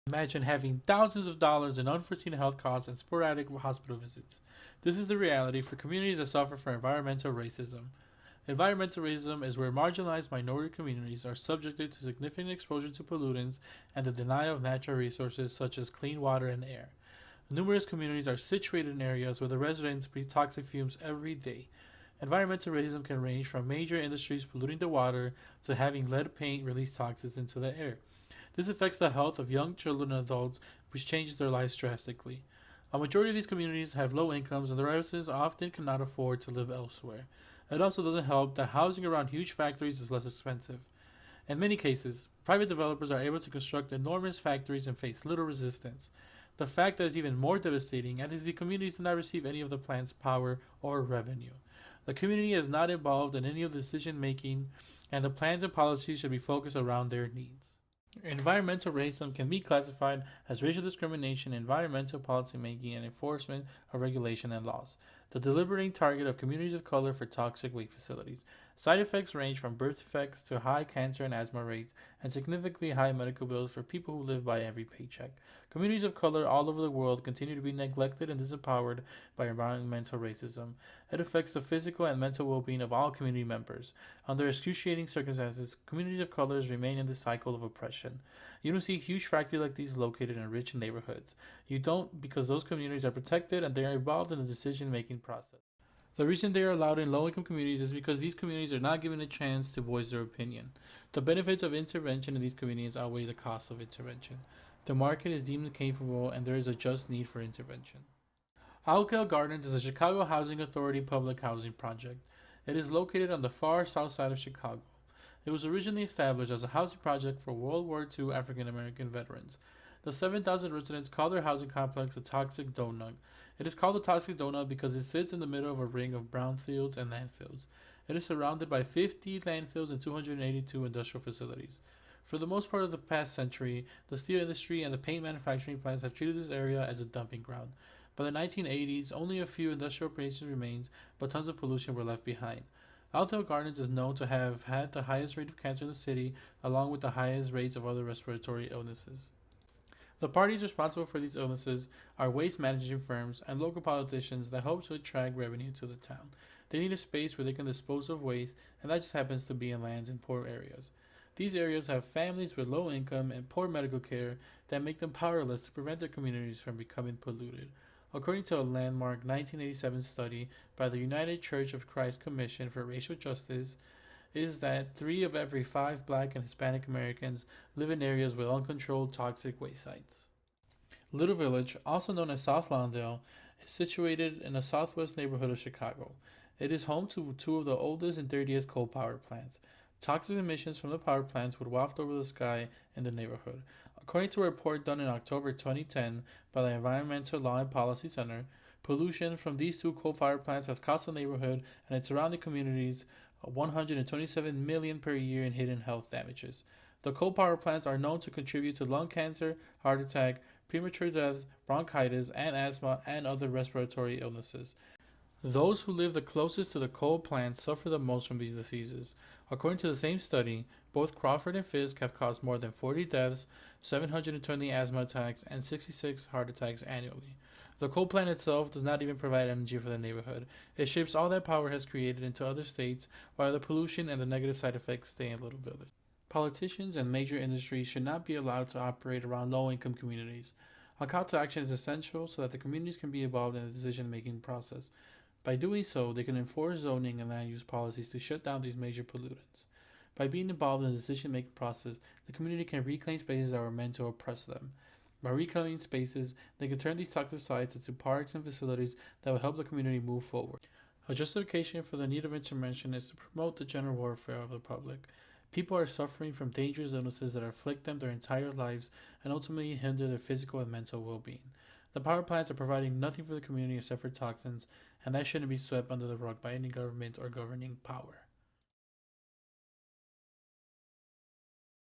Imagine having thousands of dollars in unforeseen health costs and sporadic hospital visits. This is the reality for communities that suffer from environmental racism. Environmental racism is where marginalized minority communities are subjected to significant exposure to pollutants and the denial of natural resources such as clean water and air. Numerous communities are situated in areas where the residents breathe toxic fumes every day. Environmental racism can range from major industries polluting the water to having lead paint release toxins into the air. This affects the health of young children and adults, which changes their lives drastically. A majority of these communities have low incomes, and the residents often cannot afford to live elsewhere. It also doesn't help that housing around huge factories is less expensive. In many cases, private developers are able to construct enormous factories and face little resistance. The fact that is even more devastating is the communities do not receive any of the plant's power or revenue. The community is not involved in any of the decision making, and the plans and policies should be focused around their needs. Environmental racism can be classified as racial discrimination in environmental policymaking and enforcement of regulation and laws. The deliberating target of communities of color for toxic waste facilities. Side effects range from birth defects to high cancer and asthma rates, and significantly high medical bills for people who live by every paycheck. Communities of color all over the world continue to be neglected and disempowered by environmental racism. It affects the physical and mental well-being of all community members. Under excruciating circumstances, communities of colors remain in this cycle of oppression. You don't see huge factories like these located in rich neighborhoods. You don't because those communities are protected and they are involved in the decision-making process. The reason they are allowed in low-income communities is because these communities are not given a chance to voice their opinion. The benefits of intervention in these communities outweigh the cost of intervention. The market is deemed capable and there is a just need for intervention. Alkell Gardens is a Chicago Housing Authority public housing project. It is located on the far south side of Chicago. It was originally established as a housing project for World War II African American veterans. The 7,000 residents call their housing complex a toxic donut. It is called a toxic donut because it sits in the middle of a ring of brownfields and landfills. It is surrounded by 50 landfills and 282 industrial facilities. For the most part of the past century, the steel industry and the paint manufacturing plants have treated this area as a dumping ground. By the 1980s, only a few industrial operations remained, but tons of pollution were left behind. Alkell Gardens is known to have had the highest rate of cancer in the city, along with the highest rates of other respiratory illnesses. The parties responsible for these illnesses are waste management firms and local politicians that hope to attract revenue to the town. They need a space where they can dispose of waste, and that just happens to be in lands in poor areas. These areas have families with low income and poor medical care that make them powerless to prevent their communities from becoming polluted. According to a landmark 1987 study by the United Church of Christ Commission for Racial Justice, is that 3 of every 5 black and Hispanic Americans live in areas with uncontrolled toxic waste sites. Little Village, also known as South Lawndale, is situated in a southwest neighborhood of Chicago. It is home to 2 of the oldest and dirtiest coal power plants. Toxic emissions from the power plants would waft over the sky in the neighborhood. According to a report done in October 2010 by the Environmental Law and Policy Center, pollution from these 2 coal-fired plants has cost the neighborhood and its surrounding communities $127 million per year in hidden health damages. The coal power plants are known to contribute to lung cancer, heart attack, premature death, bronchitis, and asthma, and other respiratory illnesses. Those who live the closest to the coal plants suffer the most from these diseases. According to the same study, both Crawford and Fisk have caused more than 40 deaths, 720 asthma attacks, and 66 heart attacks annually. The coal plant itself does not even provide energy for the neighborhood. It ships all that power has created into other states, while the pollution and the negative side effects stay in Little Village. Politicians and major industries should not be allowed to operate around low-income communities. A call to action is essential so that the communities can be involved in the decision-making process. By doing so, they can enforce zoning and land use policies to shut down these major pollutants. By being involved in the decision-making process, the community can reclaim spaces that were meant to oppress them. By reclaiming spaces, they can turn these toxic sites into parks and facilities that will help the community move forward. A justification for the need of intervention is to promote the general welfare of the public. People are suffering from dangerous illnesses that afflict them their entire lives and ultimately hinder their physical and mental well-being. The power plants are providing nothing for the community except for toxins, and that shouldn't be swept under the rug by any government or governing power.